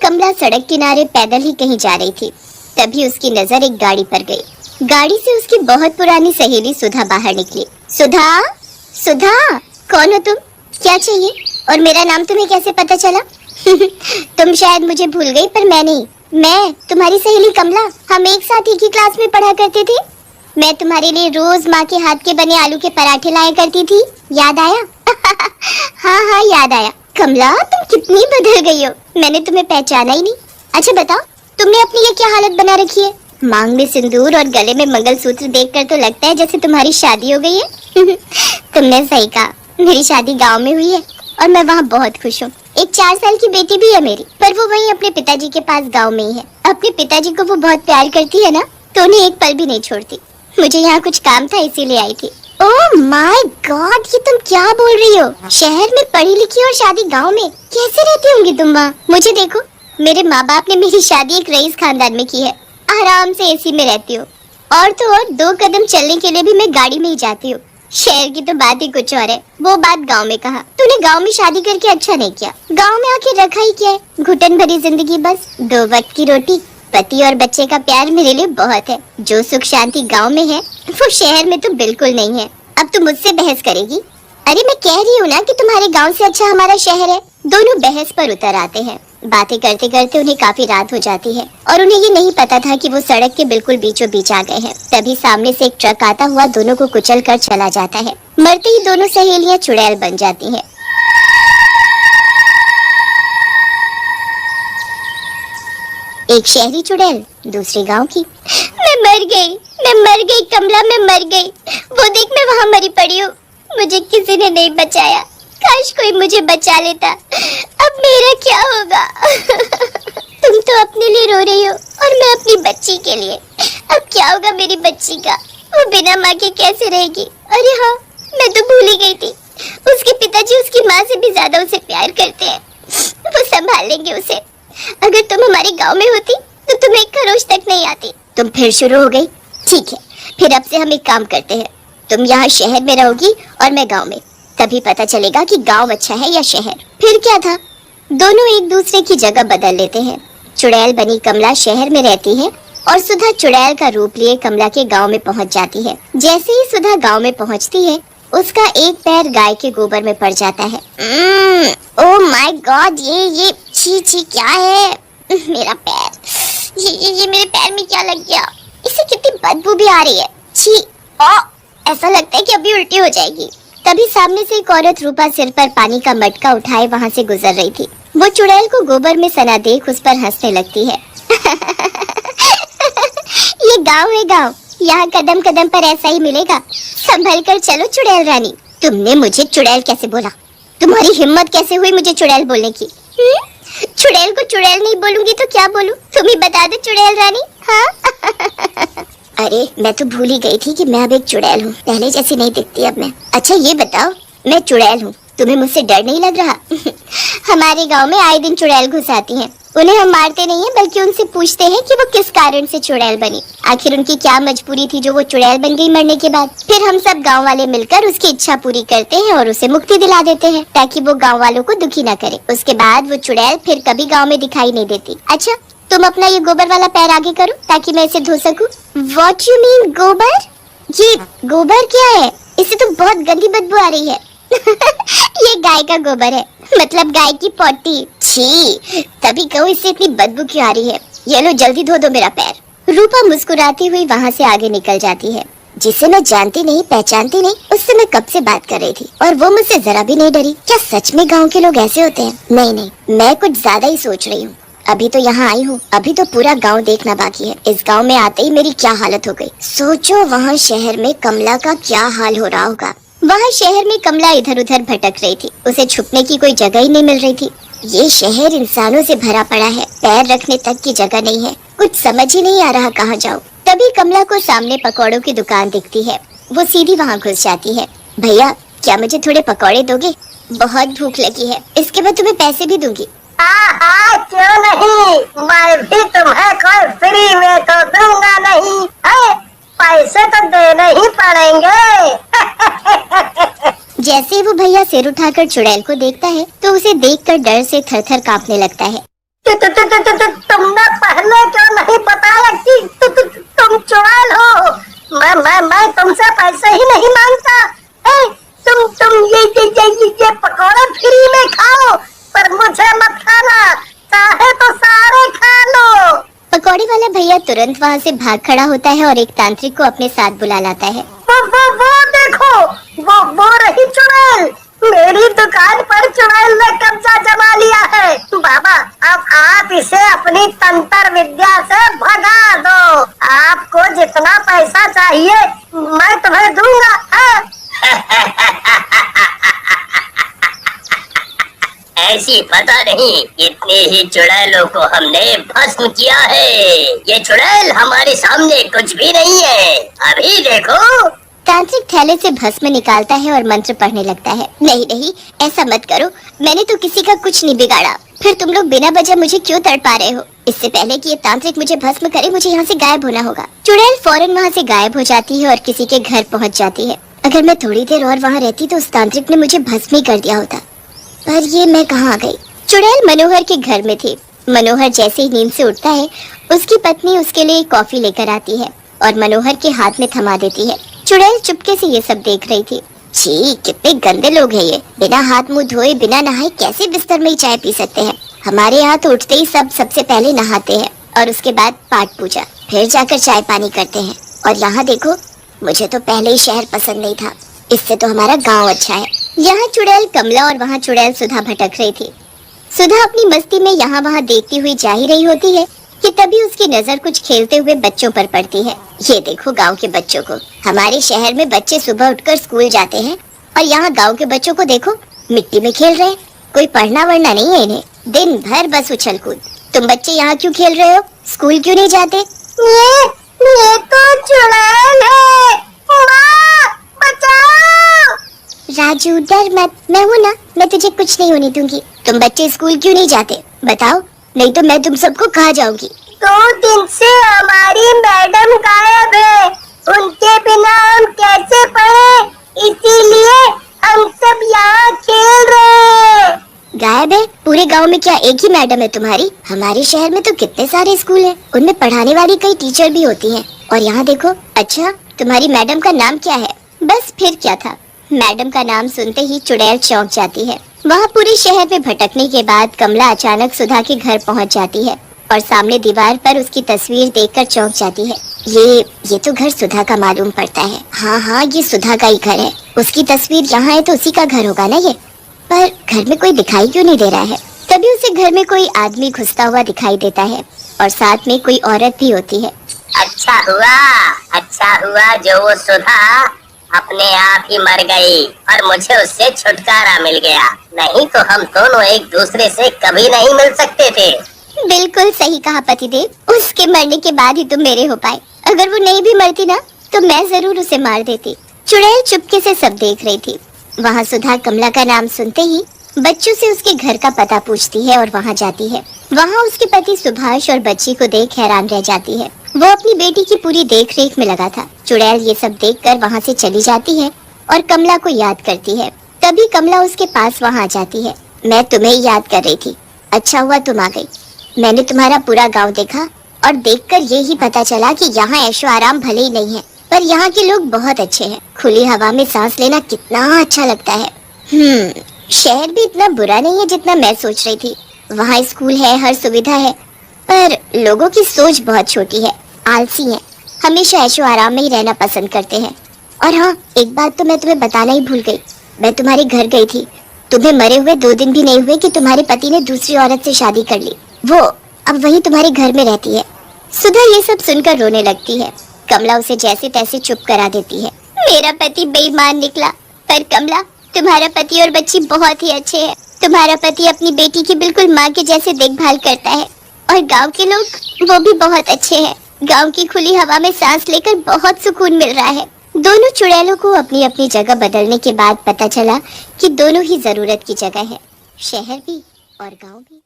कमला सड़क किनारे पैदल ही कहीं जा रही थी। तभी उसकी नजर एक गाड़ी पर गई। गाड़ी से उसकी बहुत पुरानी सहेली सुधा बाहर निकली। सुधा, सुधा, कौन हो तुम? क्या चाहिए? और मेरा नाम तुम्हें कैसे पता चला? तुम शायद मुझे भूल गई, पर मैं नहीं। मैं तुम्हारी सहेली कमला। हम एक साथ एक ही क्लास में पढ़ा करते थे। मैं तुम्हारे लिए रोज माँ के हाथ के बने आलू के पराठे लाया करती थी। याद आया? हाँ हाँ, याद आया। कमला, तुम कितनी बदल गई हो, मैंने तुम्हें पहचाना ही नहीं। अच्छा बताओ, तुमने अपनी ये क्या हालत बना रखी है? मांग में सिंदूर और गले में मंगलसूत्र देखकर तो लगता है जैसे तुम्हारी शादी हो गई है। तुमने सही कहा, मेरी शादी गांव में हुई है और मैं वहाँ बहुत खुश हूँ। एक 4 साल की बेटी भी है मेरी, पर वो वहीं अपने पिताजी के पास गांव में ही है। अपने पिताजी को वो बहुत प्यार करती है ना, तो उन्हें एक पल भी नहीं छोड़ती। मुझे यहाँ कुछ काम था, इसीलिए आई थी। ओह माय गॉड, ये तुम क्या बोल रही हो? शहर में पढ़ी लिखी और शादी गांव में, कैसे रहती होंगी तुम वहाँ? मुझे देखो, मेरे माँ बाप ने मेरी शादी एक रईस खानदान में की है। आराम से एसी में रहती हूँ, और तो और 2 कदम चलने के लिए भी मैं गाड़ी में ही जाती हूँ। शहर की तो बात ही कुछ और है। वो बात गांव में कहा। तूने गांव में शादी करके अच्छा नहीं किया। गांव में आके रखा ही क्या है? घुटन भरी जिंदगी, बस 2 वक्त की रोटी, पति और बच्चे का प्यार मेरे लिए बहुत है। जो सुख शांति गांव में है वो शहर में तो बिल्कुल नहीं है। अब तुम मुझसे बहस करेगी? अरे मैं कह रही हूँ ना कि तुम्हारे गांव से अच्छा हमारा शहर है। दोनों बहस पर उतर आते हैं। बातें करते करते उन्हें काफी रात हो जाती है और उन्हें ये नहीं पता था कि वो सड़क के बिल्कुल बीचों बीच आ गए हैं। तभी सामने से एक ट्रक आता हुआ दोनों को कुचल कर चला जाता है। मरते ही दोनों सहेलियां चुड़ैल बन जाती हैं। एक शहरी चुड़ैल, दूसरी गांव की। मैं मर गई कमला, मैं मर गई। वो देख, मैं वहाँ मरी पड़ी हूँ। मुझे किसी ने नहीं बचाया। काश कोई मुझे बचा लेता। अब मेरा क्या होगा? तुम तो अपने लिए रो रही हो और मैं अपनी बच्ची के लिए। अब क्या होगा मेरी बच्ची का? वो बिना माँ के कैसे रहेगी? अरे हाँ, मैं तो भूल ही गई थी। उसके पिताजी उसकी माँ से भी ज्यादा उसे प्यार करते हैं। वो संभाल लेंगे उसे। अगर तुम हमारे गांव में होती तो तुम्हें एक खरोच तक नहीं आती। तुम फिर शुरू हो गई? ठीक है, फिर अब से हम एक काम करते हैं। तुम यहाँ शहर में रहोगी और मैं गांव में। तभी पता चलेगा कि गांव अच्छा है या शहर। फिर क्या था, दोनों एक दूसरे की जगह बदल लेते हैं। चुड़ैल बनी कमला शहर में रहती है और सुधा चुड़ैल का रूप लिए कमला के गांव में पहुंच जाती है। जैसे ही सुधा गांव में पहुंचती है, उसका एक पैर गाय के गोबर में पड़ जाता है। ओह माय गॉड, ये छी छी क्या है? मेरा पैर, ये मेरे पैर में क्या लग गया? इससे कितनी बदबू भी आ रही है। छी, ऐसा लगता है कि अभी उल्टी हो जाएगी। तभी सामने से एक औरत रूपा सिर पर पानी का मटका उठाए वहाँ से गुजर रही थी। वो चुड़ैल को गोबर में सना देख उस पर हंसने लगती है। ये गांव है गांव, यहाँ कदम कदम पर ऐसा ही मिलेगा। संभल कर चलो चुड़ैल रानी। तुमने मुझे चुड़ैल कैसे बोला? तुम्हारी हिम्मत कैसे हुई मुझे चुड़ैल बोलने की? चुड़ैल को चुड़ैल नहीं बोलूंगी तो क्या बोलूं? तुम ही बता दो चुड़ैल रानी। हाँ? अरे मैं तो भूल ही गई थी कि मैं अब एक चुड़ैल हूँ। पहले जैसी नहीं दिखती अब मैं। अच्छा ये बताओ, मैं चुड़ैल हूँ, तुम्हें मुझसे डर नहीं लग रहा? हमारे गांव में आए दिन चुड़ैल घुस आती हैं। उन्हें हम मारते नहीं हैं, बल्कि उनसे पूछते हैं कि वो किस कारण से चुड़ैल बनी। आखिर उनकी क्या मजबूरी थी जो वो चुड़ैल बन गई मरने के बाद। फिर हम सब गांव वाले मिलकर उसकी इच्छा पूरी करते हैं और उसे मुक्ति दिला देते हैं, ताकि वो गांव वालों को दुखी न करे। उसके बाद वो चुड़ैल फिर कभी गाँव में दिखाई नहीं देती। अच्छा, तुम अपना ये गोबर वाला पैर आगे करो ताकि मैं इसे धो सकूं। What you mean गोबर? ये गोबर क्या है? इससे तो बहुत गंदी बदबू आ रही है। ये गाय का गोबर है, मतलब गाय की पोटी। छी, तभी कहूँ इससे इतनी बदबू क्यों आ रही है। ये लो जल्दी धो दो मेरा पैर। रूपा मुस्कुराती हुई वहाँ से आगे निकल जाती है। जिसे मैं जानती नहीं पहचानती नहीं, उससे मैं कब से बात कर रही थी और वो मुझसे जरा भी नहीं डरी। क्या सच में गाँव के लोग ऐसे होते हैं? नहीं, मैं कुछ ज्यादा ही सोच रही हूँ। अभी तो यहाँ आई हूँ, अभी तो पूरा गांव देखना बाकी है। इस गांव में आते ही मेरी क्या हालत हो गई। सोचो वहाँ शहर में कमला का क्या हाल हो रहा होगा। वहाँ शहर में कमला इधर उधर भटक रही थी। उसे छुपने की कोई जगह ही नहीं मिल रही थी। ये शहर इंसानों से भरा पड़ा है, पैर रखने तक की जगह नहीं है। कुछ समझ ही नहीं आ रहा कहाँ जाऊँ। तभी कमला को सामने पकौड़ों की दुकान दिखती है। वो सीधी वहाँ घुस जाती है। भैया, क्या मुझे थोड़े पकौड़े दोगे? बहुत भूख लगी है, इसके बाद तुम्हें पैसे भी दूंगी। क्यों नहीं, मैं भी तुम्हें कोई फ्री में तो दूंगा नहीं। पैसे तो देने ही पड़ेंगे। जैसे वो भैया सिर उठाकर चुड़ैल को देखता है तो उसे देखकर डर से थर थर कांपने लगता है। तुमने पहले क्यों नहीं बताया कि तुम चुड़ैल हो? मैं तुमसे पैसे ही नहीं मांगता। तुम ये पकौड़े फ्री में खाओ, पर मुझे मत खाना, चाहे तो सारे खा लो। पकौड़े वाला भैया तुरंत वहाँ से भाग खड़ा होता है और एक तांत्रिक को अपने साथ बुला लाता है। वो देखो, वो रही चुड़ैल। मेरी दुकान पर चुड़ैल ने कब्जा जमा लिया है। बाबा, अब आप इसे अपनी तंत्र विद्या से भगा दो। आपको जितना पैसा चाहिए मैं तुम्हें दूंगा। ऐसी पता नहीं कितनी ही चुड़ैलों को हमने भस्म किया है। ये चुड़ैल हमारे सामने कुछ भी नहीं है। अभी देखो। तांत्रिक थैले से भस्म निकालता है और मंत्र पढ़ने लगता है। नहीं नहीं, ऐसा मत करो, मैंने तो किसी का कुछ नहीं बिगाड़ा। फिर तुम लोग बिना वजह मुझे क्यों तड़पा रहे हो? इससे पहले कि ये तांत्रिक मुझे भस्म करे, मुझे यहाँ से गायब होना होगा। चुड़ैल फौरन वहाँ से गायब हो जाती है और किसी के घर पहुँच जाती है। अगर मैं थोड़ी देर और वहाँ रहती तो उस तांत्रिक ने मुझे भस्म ही कर दिया होता। पर ये मैं कहाँ आ गई? चुड़ैल मनोहर के घर में थी। मनोहर जैसे ही नींद से उठता है, उसकी पत्नी उसके लिए कॉफी लेकर आती है और मनोहर के हाथ में थमा देती है। चुड़ैल चुपके से ये सब देख रही थी। छी, कितने गंदे लोग हैं ये। बिना हाथ मुंह धोए, बिना नहाए कैसे बिस्तर में ही चाय पी सकते हैं? हमारे यहाँ तो उठते ही सब सबसे पहले नहाते हैं और उसके बाद पाठ पूजा, फिर जाकर चाय पानी करते हैं। और यहाँ देखो, मुझे तो पहले ही शहर पसंद नहीं था, इससे तो हमारा गाँव अच्छा है। यहाँ चुड़ैल कमला और वहाँ चुड़ैल सुधा भटक रही थी। सुधा अपनी मस्ती में यहाँ वहाँ देखती हुई जा ही रही होती है कि तभी उसकी नजर कुछ खेलते हुए बच्चों पर पड़ती है। ये देखो गांव के बच्चों को। हमारे शहर में बच्चे सुबह उठकर स्कूल जाते हैं और यहाँ गांव के बच्चों को देखो, मिट्टी में खेल रहे हैं। कोई पढ़ना वढ़ना नहीं है इन्हें, दिन भर बस उछल कूद। तुम बच्चे यहाँ क्यों खेल रहे हो? स्कूल क्यों नहीं जाते? ये तो चुड़ैल है। माँ, बचाओ। राजू डर मत, मैं हूँ ना, मैं तुझे कुछ नहीं होने दूंगी। तुम बच्चे स्कूल क्यों नहीं जाते बताओ, नहीं तो मैं तुम सबको खा जाऊंगी। 2 दिन से हमारी मैडम गायब है, उनके बिना हम कैसे पढ़े? इसीलिए हम सब यहाँ खेल रहे हैं। गायब है? पूरे गांव में क्या एक ही मैडम है तुम्हारी? हमारे शहर में तो कितने सारे स्कूल हैं, उनमें पढ़ाने वाली कई टीचर भी होती हैं। और यहाँ देखो। अच्छा, तुम्हारी मैडम का नाम क्या है? बस फिर क्या था, मैडम का नाम सुनते ही चुड़ैल चौंक जाती है। वहाँ पूरे शहर में भटकने के बाद कमला अचानक सुधा के घर पहुँच जाती है और सामने दीवार पर उसकी तस्वीर देखकर चौंक जाती है। ये तो घर सुधा का मालूम पड़ता है। हाँ, ये सुधा का ही घर है। उसकी तस्वीर यहाँ है तो उसी का घर होगा ना ये। पर घर में कोई दिखाई क्यों नहीं दे रहा है? तभी उसे घर में कोई आदमी घुसता हुआ दिखाई देता है और साथ में कोई औरत भी होती है। अच्छा हुआ जो वो सुधा अपने आप ही मर गई और मुझे उससे छुटकारा मिल गया, नहीं तो हम दोनों एक दूसरे से कभी नहीं मिल सकते थे। बिल्कुल सही कहा पतिदेव, उसके मरने के बाद ही तुम मेरे हो पाए। अगर वो नहीं भी मरती ना तो मैं जरूर उसे मार देती। चुड़ैल चुपके से सब देख रही थी। वहाँ सुधा कमला का नाम सुनते ही बच्चों से उसके घर का पता पूछती है और वहाँ जाती है। वहाँ उसके पति सुभाष और बच्ची को देख हैरान रह जाती है। वो अपनी बेटी की पूरी देख रेख में लगा था। चुड़ैल ये सब देखकर वहाँ से चली जाती है और कमला को याद करती है। तभी कमला उसके पास वहाँ आ जाती है। मैं तुम्हें ही याद कर रही थी, अच्छा हुआ तुम आ गई। मैंने तुम्हारा पूरा गाँव देखा और देखकर ये ही पता चला कि यहाँ ऐशो आराम भले ही नहीं है, पर यहाँ के लोग बहुत अच्छे हैं। खुली हवा में सांस लेना कितना अच्छा लगता है। शहर भी इतना बुरा नहीं है जितना मैं सोच रही थी। वहाँ स्कूल है, हर सुविधा है, पर लोगों की सोच बहुत छोटी है, आलसी है, हमेशा ऐशो आराम में ही रहना पसंद करते हैं। और हाँ, एक बात तो मैं तुम्हें बताना ही भूल गई। मैं तुम्हारे घर गई थी, तुम्हें मरे हुए 2 दिन भी नहीं हुए कि तुम्हारे पति ने दूसरी औरत से शादी कर ली। वो अब वही तुम्हारे घर में रहती है। सुधा ये सब सुनकर रोने लगती है। कमला उसे जैसे तैसे चुप करा देती है। मेरा पति बेईमान निकला, पर कमला तुम्हारा पति और बच्ची बहुत ही अच्छे हैं। तुम्हारा पति अपनी बेटी की बिल्कुल माँ के जैसे देखभाल करता है और गांव के लोग वो भी बहुत अच्छे हैं। गांव की खुली हवा में सांस लेकर बहुत सुकून मिल रहा है। दोनों चुड़ैलों को अपनी अपनी जगह बदलने के बाद पता चला कि दोनों ही जरूरत की जगह है, शहर भी और गांव भी।